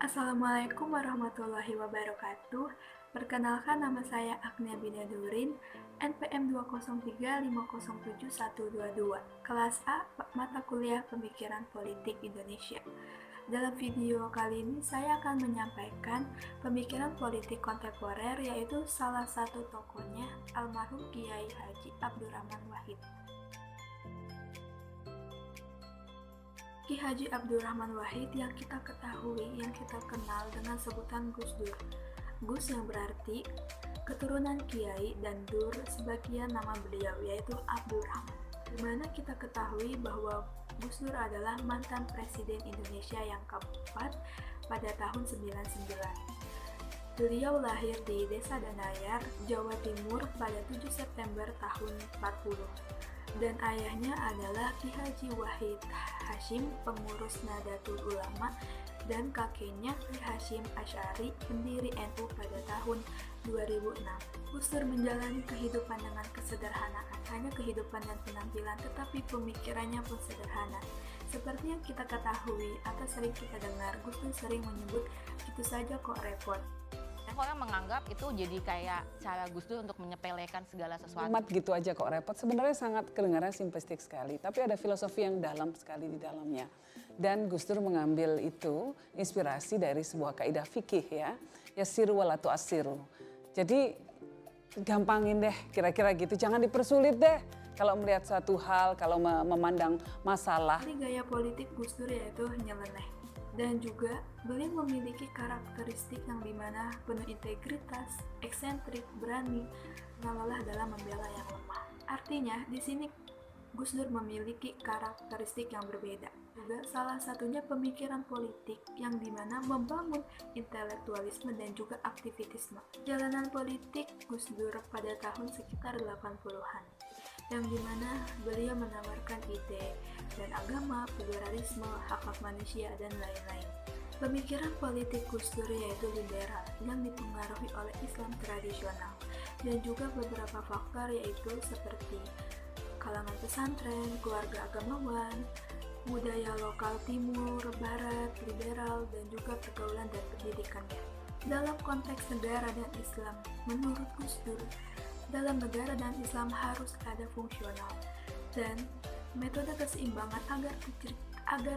Assalamualaikum warahmatullahi wabarakatuh. Perkenalkan, nama saya Agnia Binadurin, NPM 203507122, kelas A, mata kuliah Pemikiran Politik Indonesia. Dalam video kali ini saya akan menyampaikan pemikiran politik kontemporer, yaitu salah satu tokohnya almarhum Kiai Haji Abdurrahman Wahid. Ki Haji Abdurrahman Wahid yang kita ketahui, yang kita kenal dengan sebutan Gus Dur. Gus yang berarti keturunan Kiai dan Dur sebagian nama beliau, yaitu Abdurrahman. Dimana kita ketahui bahwa Gus Dur adalah mantan Presiden Indonesia yang keempat pada tahun 99. Beliau lahir di Desa Danayar, Jawa Timur pada 7 September tahun 40. Dan ayahnya adalah Ki Haji Wahid Hasyim, pengurus Nahdlatul Ulama, dan kakeknya Ki Hasyim Asy'ari, pendiri NU pada tahun 2006. Gus Dur menjalani kehidupan dengan kesederhanaan, hanya kehidupan dan penampilan, tetapi pemikirannya pun sederhana. Seperti yang kita ketahui atau sering kita dengar, Gus Dur sering menyebut, "Itu saja kok repot." Orang menganggap itu jadi kayak cara Gus Dur untuk menyepelekan segala sesuatu. Umat gitu aja kok repot, sebenarnya sangat kedengaran simplistik sekali, tapi ada filosofi yang dalam sekali di dalamnya. Dan Gus Dur mengambil itu inspirasi dari sebuah kaidah fikih ya siru wala tu'assiru. Jadi gampangin deh kira-kira gitu, jangan dipersulit deh. Kalau melihat satu hal, kalau memandang masalah. Gaya politik Gus Dur yaitu nyeleneh. Dan juga beliau memiliki karakteristik yang dimana penuh integritas, eksentrik, berani, lelah dalam membela yang lemah. Artinya di sini Gus Dur memiliki karakteristik yang berbeda. Juga salah satunya pemikiran politik yang dimana membangun intelektualisme dan juga aktivitisme. Jalanan politik Gus Dur pada tahun sekitar 80-an. Yang dimana beliau menawarkan ide dan agama, pluralisme, hak-hak manusia, dan lain-lain. Pemikiran politik Gus Dur yaitu liberal yang dipengaruhi oleh Islam tradisional dan juga beberapa faktor yaitu seperti kalangan pesantren, keluarga agamawan, budaya lokal timur, barat, liberal, dan juga pergaulan dan pendidikannya. Dalam konteks negara dan Islam, menurut Gus Dur, dalam negara dan Islam harus ada fungsional dan metode keseimbangan agar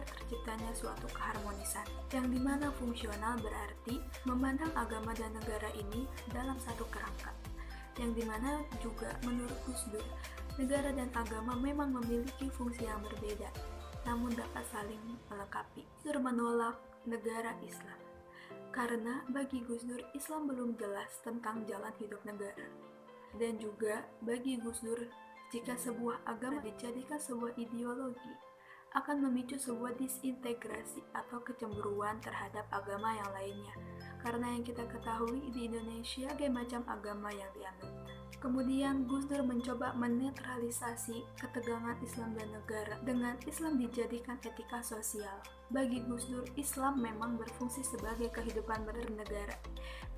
terciptanya suatu keharmonisan, yang dimana fungsional berarti memandang agama dan negara ini dalam satu kerangka, yang dimana juga menurut Gus Dur, negara dan agama memang memiliki fungsi yang berbeda, namun dapat saling melengkapi. Gus Dur menolak negara Islam, karena bagi Gus Dur, Islam belum jelas tentang jalan hidup negara. Dan juga bagi Gus Dur, jika sebuah agama dijadikan sebuah ideologi, akan memicu sebuah disintegrasi atau kecemburuan terhadap agama yang lainnya. Karena yang kita ketahui di Indonesia, berbagai macam agama yang dianut. Kemudian Gus Dur mencoba menetralisasi ketegangan Islam dan negara dengan Islam dijadikan etika sosial. Bagi Gus Dur, Islam memang berfungsi sebagai kehidupan bernegara,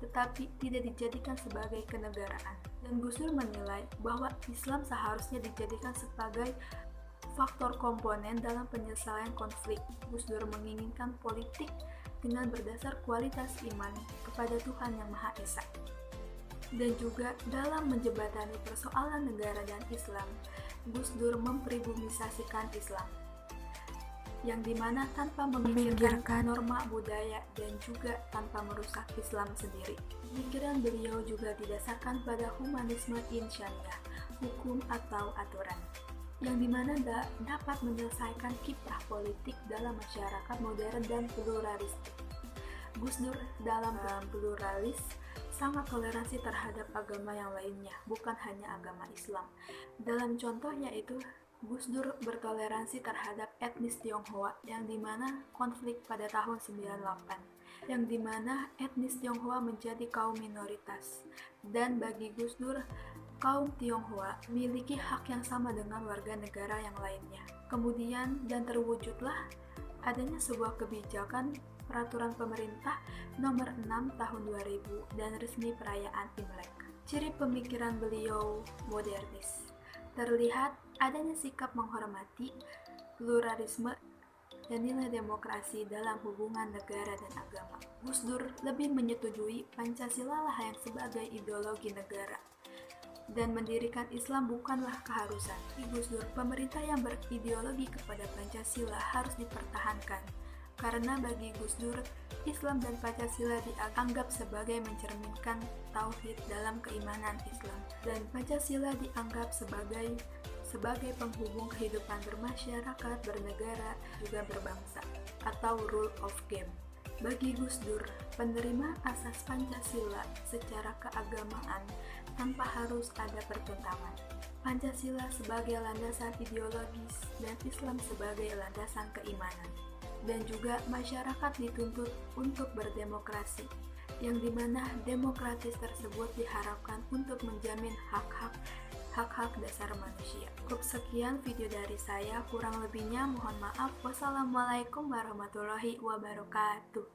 tetapi tidak dijadikan sebagai kenegaraan. Dan Gus Dur menilai bahwa Islam seharusnya dijadikan sebagai faktor komponen dalam penyelesaian konflik. Gus Dur menginginkan politik dengan berdasar kualitas iman kepada Tuhan Yang Maha Esa. Dan juga dalam menjembatani persoalan negara dan Islam, Gus Dur mempribumisasikan Islam, yang dimana tanpa memikirkan norma budaya dan juga tanpa merusak Islam sendiri. Pemikiran beliau juga didasarkan pada humanisme insaniyah, hukum atau aturan, yang dimana dapat menyelesaikan kiprah politik dalam masyarakat modern dan pluralistik. Gus Dur dalam pluralis sangat toleransi terhadap agama yang lainnya, bukan hanya agama Islam. Dalam contohnya itu, Gus Dur bertoleransi terhadap etnis Tionghoa, yang dimana konflik pada tahun 98, yang dimana etnis Tionghoa menjadi kaum minoritas. Dan bagi Gus Dur, kaum Tionghoa memiliki hak yang sama dengan warga negara yang lainnya. Kemudian dan terwujudlah adanya sebuah kebijakan Peraturan Pemerintah Nomor 6 Tahun 2000 dan resmi perayaan Imlek. Ciri pemikiran beliau modernis. Terlihat adanya sikap menghormati pluralisme dan nilai demokrasi dalam hubungan negara dan agama. Gus Dur lebih menyetujui Pancasila lah yang sebagai ideologi negara, dan mendirikan Islam bukanlah keharusan. Di Gus Dur, pemerintah yang berideologi kepada Pancasila harus dipertahankan, karena bagi Gus Dur, Islam dan Pancasila dianggap sebagai mencerminkan tauhid dalam keimanan Islam, dan Pancasila dianggap sebagai penghubung kehidupan bermasyarakat, bernegara, juga berbangsa, atau rule of game. Bagi Gus Dur, penerima asas Pancasila secara keagamaan tanpa harus ada pertentangan. Pancasila sebagai landasan ideologis dan Islam sebagai landasan keimanan. Dan juga masyarakat dituntut untuk berdemokrasi, yang dimana demokratis tersebut diharapkan untuk menjamin hak-hak dasar manusia. Cukup sekian video dari saya, kurang lebihnya mohon maaf. Wassalamualaikum warahmatullahi wabarakatuh.